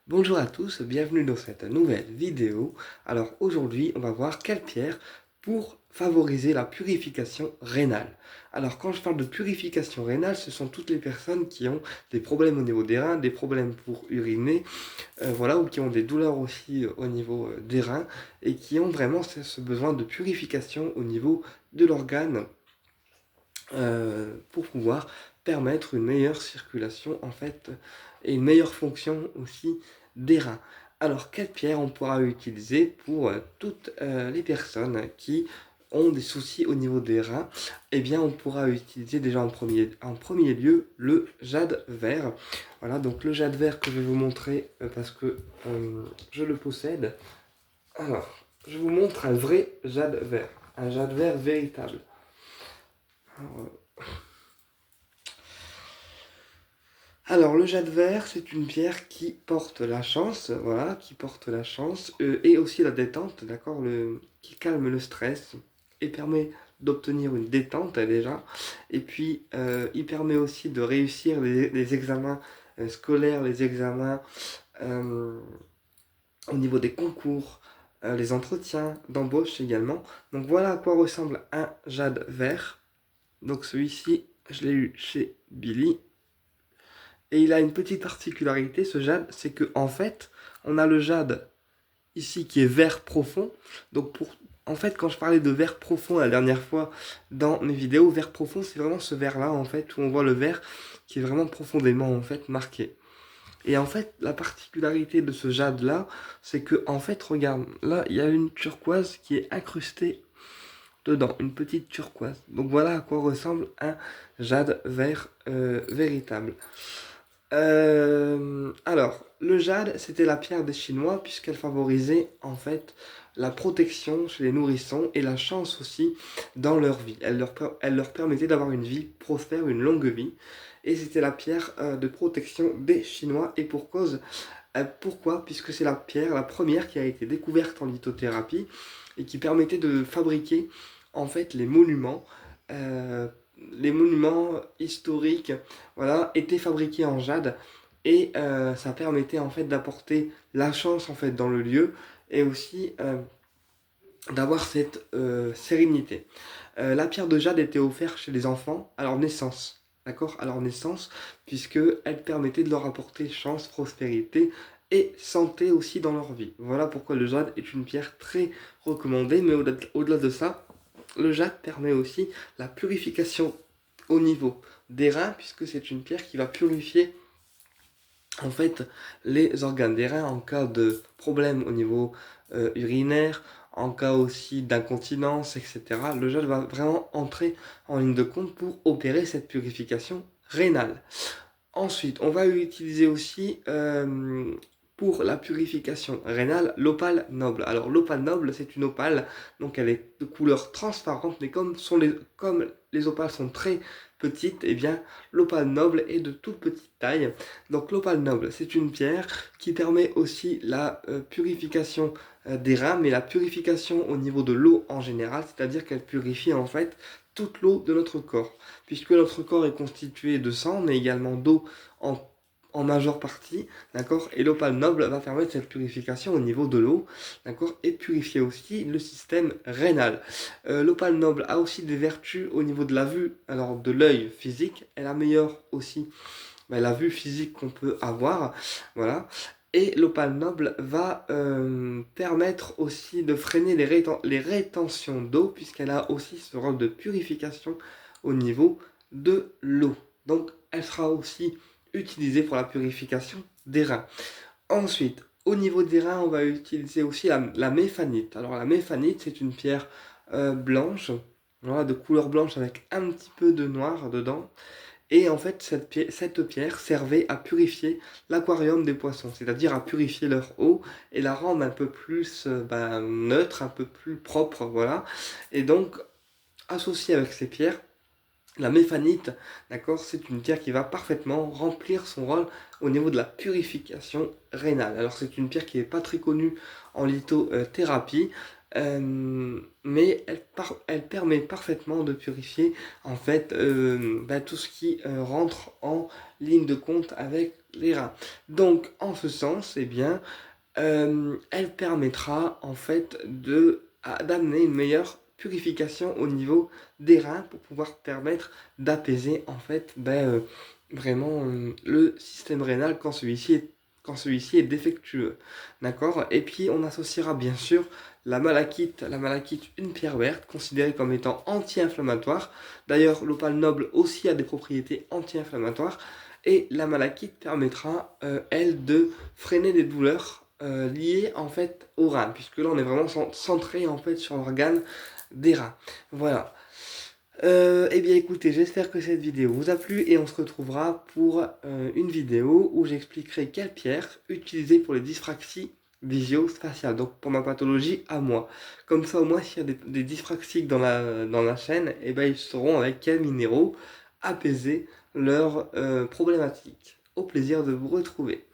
Bonjour à tous, bienvenue dans cette nouvelle vidéo. Alors aujourd'hui, on va voir quelle pierre pour favoriser la purification rénale. Alors quand je parle de purification rénale, ce sont toutes les personnes qui ont des problèmes au niveau des reins, des problèmes pour uriner, voilà, ou qui ont des douleurs aussi au niveau des reins et qui ont vraiment ce besoin de purification au niveau de l'organe pour pouvoir permettre une meilleure circulation en fait et une meilleure fonction aussi des reins. Alors quelle pierre on pourra utiliser pour toutes les personnes qui ont des soucis au niveau des reins? Eh bien on pourra utiliser déjà en premier lieu le jade vert. Voilà, donc le jade vert que je vais vous montrer parce que je le possède. Alors je vous montre un vrai jade vert, un jade vert véritable. Alors, le jade vert, c'est une pierre qui porte la chance, voilà, qui porte la chance et aussi la détente, d'accord, qui calme le stress et permet d'obtenir une détente déjà. Et puis, il permet aussi de réussir les examens scolaires, les examens euh, au niveau des concours, les entretiens d'embauche également. Donc voilà à quoi ressemble un jade vert. Donc celui-ci, je l'ai eu chez Billy. Et il a une petite particularité, ce jade, c'est que en fait, on a le jade ici qui est vert profond. Donc en fait, quand je parlais de vert profond la dernière fois dans mes vidéos, vert profond, c'est vraiment ce vert-là en fait où on voit le vert qui est vraiment profondément en fait marqué. Et en fait, la particularité de ce jade-là, c'est que en fait, regarde, là, il y a une turquoise qui est incrustée dedans, une petite turquoise. Donc voilà à quoi ressemble un jade vert véritable. Le jade, c'était la pierre des Chinois puisqu'elle favorisait en fait la protection chez les nourrissons et la chance aussi dans leur vie. Elle leur permettait d'avoir une vie prospère, une longue vie. Et c'était la pierre de protection des Chinois. Et pour cause, pourquoi? Puisque c'est la pierre, la première qui a été découverte en lithothérapie et qui permettait de fabriquer en fait euh, les monuments historiques, voilà, étaient fabriqués en jade et ça permettait en fait d'apporter la chance en fait dans le lieu et aussi d'avoir cette sérénité. La pierre de jade était offerte chez les enfants à leur naissance, d'accord, à leur naissance, puisque elle permettait de leur apporter chance, prospérité et santé aussi dans leur vie. Voilà pourquoi le jade est une pierre très recommandée, mais au-delà de ça, le jade permet aussi la purification au niveau des reins, puisque c'est une pierre qui va purifier en fait les organes des reins en cas de problème au niveau urinaire, en cas aussi d'incontinence, etc. Le jade va vraiment entrer en ligne de compte pour opérer cette purification rénale. Ensuite, on va utiliser aussi pour la purification rénale l'opale noble. Alors l'opale noble, c'est une opale, donc elle est de couleur transparente, mais comme les opales sont très petites, et bien l'opale noble est de toute petite taille. Donc l'opale noble, c'est une pierre qui permet aussi la purification des reins, mais la purification au niveau de l'eau en général, c'est-à-dire qu'elle purifie en fait toute l'eau de notre corps puisque notre corps est constitué de sang, mais également d'eau en, en majeure partie, d'accord. Et l'opale noble va permettre cette purification au niveau de l'eau, d'accord, et purifier aussi le système rénal. L'opale noble a aussi des vertus au niveau de la vue, alors de l'œil physique, elle améliore aussi la vue physique qu'on peut avoir, voilà. Et l'opale noble va permettre aussi de freiner les rétentions d'eau, puisqu'elle a aussi ce rôle de purification au niveau de l'eau. Donc, elle sera aussi utilisée pour la purification des reins. Ensuite, au niveau des reins, on va utiliser aussi la méphanite. Alors, la méphanite, c'est une pierre blanche, voilà, de couleur blanche avec un petit peu de noir dedans. Et en fait, cette pierre servait à purifier l'aquarium des poissons, c'est-à-dire à purifier leur eau et la rendre un peu plus neutre, un peu plus propre, voilà. Et donc, associé avec ces pierres, la méphanite, d'accord, c'est une pierre qui va parfaitement remplir son rôle au niveau de la purification rénale. Alors c'est une pierre qui n'est pas très connue en lithothérapie, mais elle permet parfaitement de purifier en fait tout ce qui rentre en ligne de compte avec les reins. Donc, en ce sens, eh bien, elle permettra en fait d'amener une meilleure purification au niveau des reins pour pouvoir permettre d'apaiser en fait vraiment le système rénal quand celui-ci est défectueux. D'accord? Et puis on associera bien sûr la malachite, une pierre verte, considérée comme étant anti-inflammatoire. D'ailleurs, l'opale noble aussi a des propriétés anti-inflammatoires. Et la malachite permettra, elle, de freiner des douleurs liées en fait aux reins, puisque là on est vraiment centré en fait sur l'organe des reins. Voilà. Eh bien écoutez, j'espère que cette vidéo vous a plu et on se retrouvera pour une vidéo où j'expliquerai quelle pierre utiliser pour les dyspraxies visio-spatiales, donc pour ma pathologie à moi. Comme ça au moins s'il y a des dyspraxiques dans la chaîne, eh ben, ils sauront avec quels minéraux apaiser leurs problématiques. Au plaisir de vous retrouver.